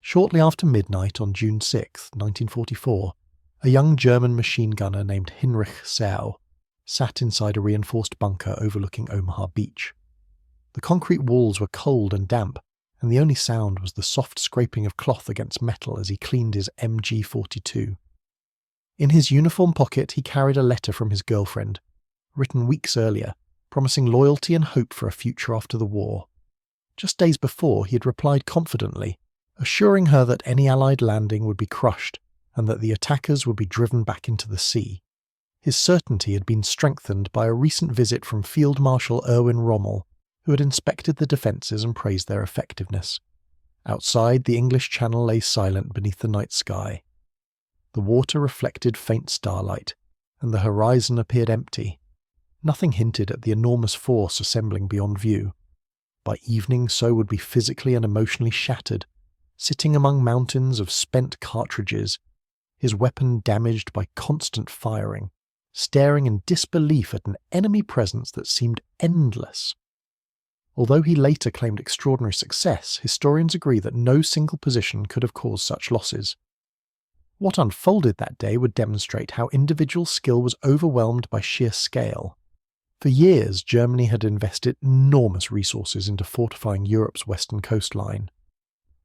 Shortly after midnight on June 6, 1944, a young German machine gunner named Heinrich Sau sat inside a reinforced bunker overlooking Omaha Beach. The concrete walls were cold and damp, and the only sound was the soft scraping of cloth against metal as he cleaned his MG42. In his uniform pocket he carried a letter from his girlfriend, written weeks earlier, promising loyalty and hope for a future after the war. Just days before, he had replied confidently, assuring her that any Allied landing would be crushed and that the attackers would be driven back into the sea. His certainty had been strengthened by a recent visit from Field Marshal Erwin Rommel, who had inspected the defences and praised their effectiveness. Outside, the English Channel lay silent beneath the night sky. The water reflected faint starlight, and the horizon appeared empty. Nothing hinted at the enormous force assembling beyond view. By evening, So would be physically and emotionally shattered, sitting among mountains of spent cartridges, his weapon damaged by constant firing, staring in disbelief at an enemy presence that seemed endless. Although he later claimed extraordinary success, historians agree that no single position could have caused such losses. What unfolded that day would demonstrate how individual skill was overwhelmed by sheer scale. For years, Germany had invested enormous resources into fortifying Europe's western coastline.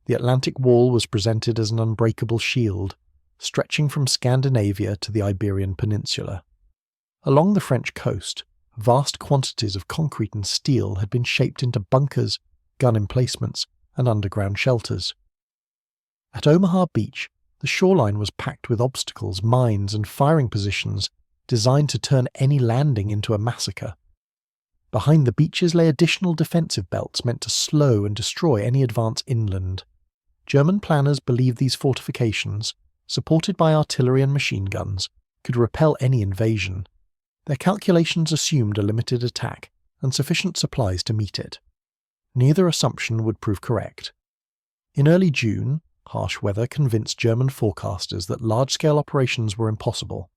The Atlantic Wall was presented as an unbreakable shield, stretching from Scandinavia to the Iberian Peninsula. Along the French coast, vast quantities of concrete and steel had been shaped into bunkers, gun emplacements, and underground shelters. At Omaha Beach, the shoreline was packed with obstacles, mines, and firing positions designed to turn any landing into a massacre. Behind the beaches lay additional defensive belts meant to slow and destroy any advance inland. German planners believed these fortifications, supported by artillery and machine guns, could repel any invasion. Their calculations assumed a limited attack and sufficient supplies to meet it. Neither assumption would prove correct. In early June, harsh weather convinced German forecasters that large-scale operations were impossible.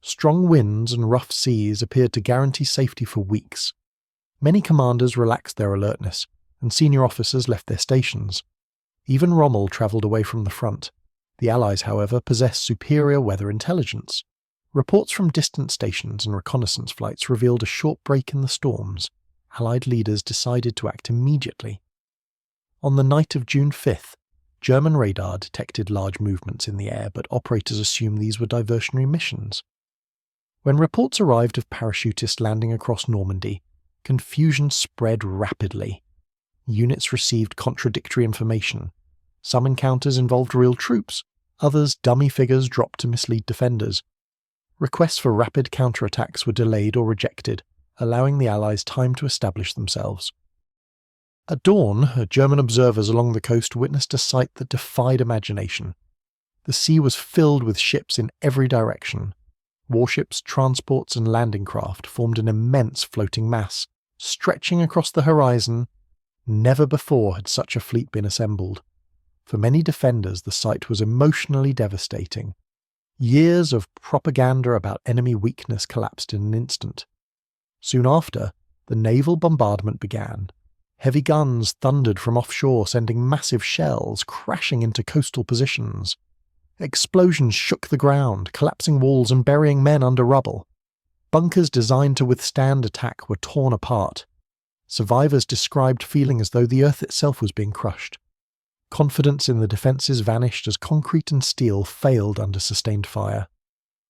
Strong winds and rough seas appeared to guarantee safety for weeks. Many commanders relaxed their alertness, and senior officers left their stations. Even Rommel travelled away from the front. The Allies, however, possessed superior weather intelligence. Reports from distant stations and reconnaissance flights revealed a short break in the storms. Allied leaders decided to act immediately. On the night of June 5th, German radar detected large movements in the air, but operators assumed these were diversionary missions. When reports arrived of parachutists landing across Normandy, confusion spread rapidly. Units received contradictory information. Some encounters involved real troops, others dummy figures dropped to mislead defenders. Requests for rapid counterattacks were delayed or rejected, allowing the Allies time to establish themselves. At dawn, German observers along the coast witnessed a sight that defied imagination. The sea was filled with ships in every direction. Warships, transports, and landing craft formed an immense floating mass, stretching across the horizon. Never before had such a fleet been assembled. For many defenders, the sight was emotionally devastating. Years of propaganda about enemy weakness collapsed in an instant. Soon after, the naval bombardment began. Heavy guns thundered from offshore, sending massive shells crashing into coastal positions. Explosions shook the ground, collapsing walls and burying men under rubble. Bunkers designed to withstand attack were torn apart. Survivors described feeling as though the earth itself was being crushed. Confidence in the defences vanished as concrete and steel failed under sustained fire.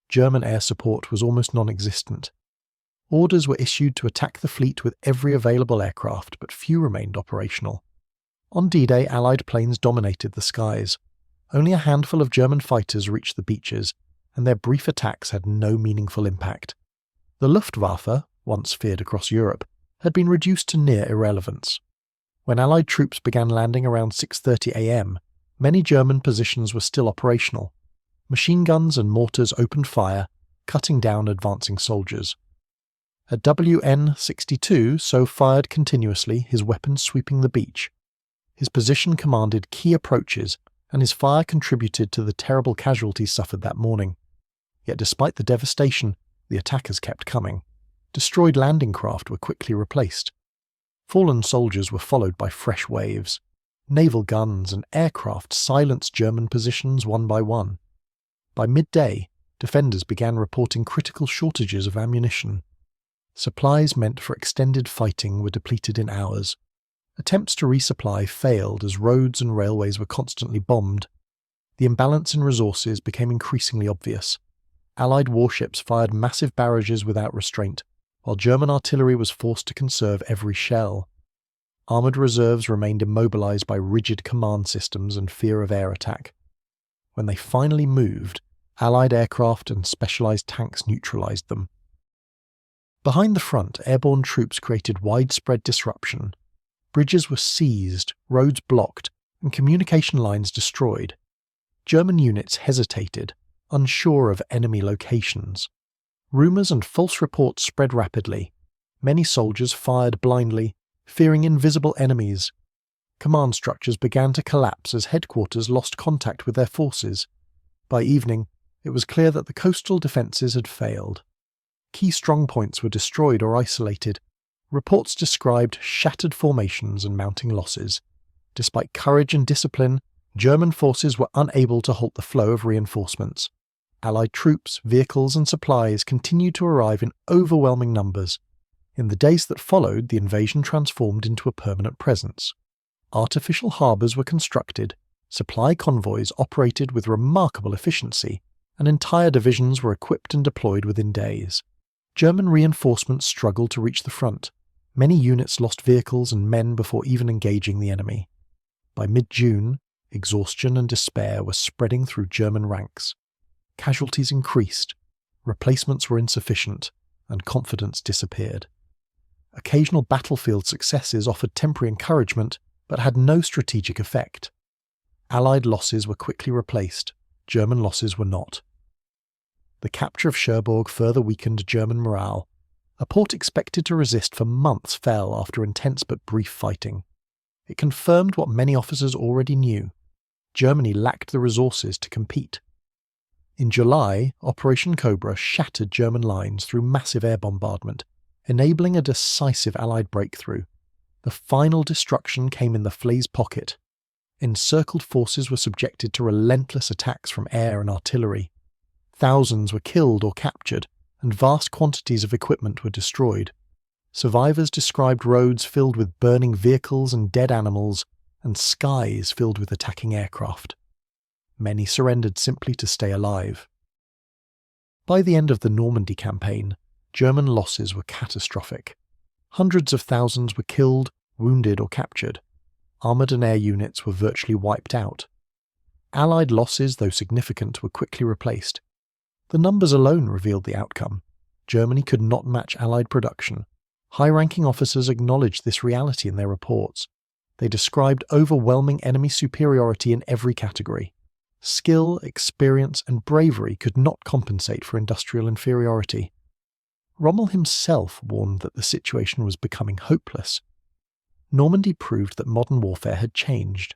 German air support was almost non-existent. Orders were issued to attack the fleet with every available aircraft, but few remained operational. On D-Day, Allied planes dominated the skies. Only a handful of German fighters reached the beaches, and their brief attacks had no meaningful impact. The Luftwaffe, once feared across Europe, had been reduced to near irrelevance. When Allied troops began landing around 6:30 a.m., many German positions were still operational. Machine guns and mortars opened fire, cutting down advancing soldiers. At WN-62, So fired continuously, his weapons sweeping the beach. His position commanded key approaches, and his fire contributed to the terrible casualties suffered that morning. Yet despite the devastation, the attackers kept coming. Destroyed landing craft were quickly replaced. Fallen soldiers were followed by fresh waves. Naval guns and aircraft silenced German positions one by one. By midday, defenders began reporting critical shortages of ammunition. Supplies meant for extended fighting were depleted in hours. Attempts to resupply failed as roads and railways were constantly bombed. The imbalance in resources became increasingly obvious. Allied warships fired massive barrages without restraint, while German artillery was forced to conserve every shell. Armoured reserves remained immobilised by rigid command systems and fear of air attack. When they finally moved, Allied aircraft and specialised tanks neutralised them. Behind the front, airborne troops created widespread disruption. Bridges were seized, roads blocked, and communication lines destroyed. German units hesitated, unsure of enemy locations. Rumours and false reports spread rapidly. Many soldiers fired blindly, fearing invisible enemies. Command structures began to collapse as headquarters lost contact with their forces. By evening, it was clear that the coastal defences had failed. Key strongpoints were destroyed or isolated. Reports described shattered formations and mounting losses. Despite courage and discipline, German forces were unable to halt the flow of reinforcements. Allied troops, vehicles and supplies continued to arrive in overwhelming numbers. In the days that followed, the invasion transformed into a permanent presence. Artificial harbours were constructed, supply convoys operated with remarkable efficiency, and entire divisions were equipped and deployed within days. German reinforcements struggled to reach the front. Many units lost vehicles and men before even engaging the enemy. By mid-June, exhaustion and despair were spreading through German ranks. Casualties increased, replacements were insufficient, and confidence disappeared. Occasional battlefield successes offered temporary encouragement, but had no strategic effect. Allied losses were quickly replaced, German losses were not. The capture of Cherbourg further weakened German morale. A port expected to resist for months fell after intense but brief fighting. It confirmed what many officers already knew. Germany lacked the resources to compete. In July, Operation Cobra shattered German lines through massive air bombardment, enabling a decisive Allied breakthrough. The final destruction came in the Falaise pocket. Encircled forces were subjected to relentless attacks from air and artillery. Thousands were killed or captured, and vast quantities of equipment were destroyed. Survivors described roads filled with burning vehicles and dead animals, and skies filled with attacking aircraft. Many surrendered simply to stay alive. By the end of the Normandy campaign, German losses were catastrophic. Hundreds of thousands were killed, wounded or captured. Armoured and air units were virtually wiped out. Allied losses, though significant, were quickly replaced. The numbers alone revealed the outcome. Germany could not match Allied production. High-ranking officers acknowledged this reality in their reports. They described overwhelming enemy superiority in every category. Skill, experience, and bravery could not compensate for industrial inferiority. Rommel himself warned that the situation was becoming hopeless. Normandy proved that modern warfare had changed.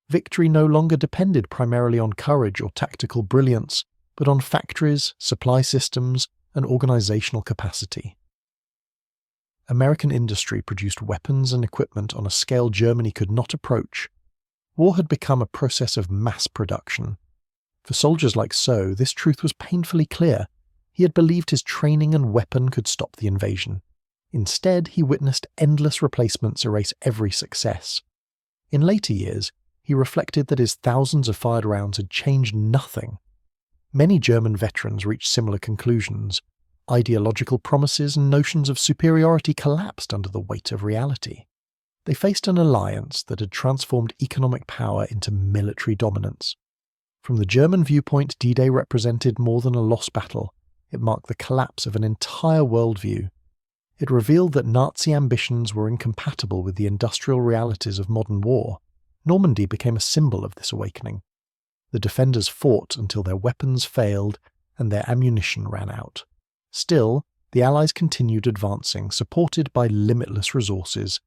Victory no longer depended primarily on courage or tactical brilliance, but on factories, supply systems, and organizational capacity. American industry produced weapons and equipment on a scale Germany could not approach. War had become a process of mass production. For soldiers like So, this truth was painfully clear. He had believed his training and weapon could stop the invasion. Instead, he witnessed endless replacements erase every success. In later years, he reflected that his thousands of fired rounds had changed nothing. Many German veterans reached similar conclusions. Ideological promises and notions of superiority collapsed under the weight of reality. They faced an alliance that had transformed economic power into military dominance. From the German viewpoint, D-Day represented more than a lost battle. It marked the collapse of an entire worldview. It revealed that Nazi ambitions were incompatible with the industrial realities of modern war. Normandy became a symbol of this awakening. The defenders fought until their weapons failed and their ammunition ran out. Still, the Allies continued advancing, supported by limitless resources.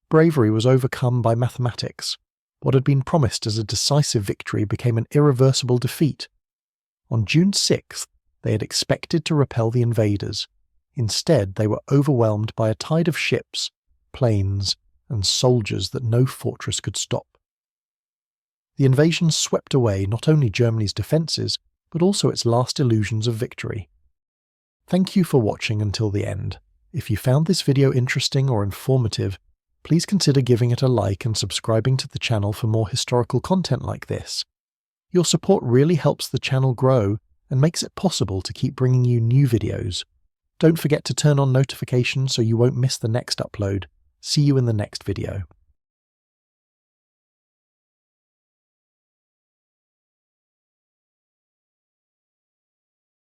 Bravery was overcome by mathematics. What had been promised as a decisive victory became an irreversible defeat. On June 6th, they had expected to repel the invaders. Instead, they were overwhelmed by a tide of ships, planes, and soldiers that no fortress could stop. the invasion swept away not only Germany's defences, but also its last illusions of victory. Thank you for watching until the end. If you found this video interesting or informative, please consider giving it a like and subscribing to the channel for more historical content like this. Your support really helps the channel grow and makes it possible to keep bringing you new videos. Don't forget to turn on notifications so you won't miss the next upload. See you in the next video.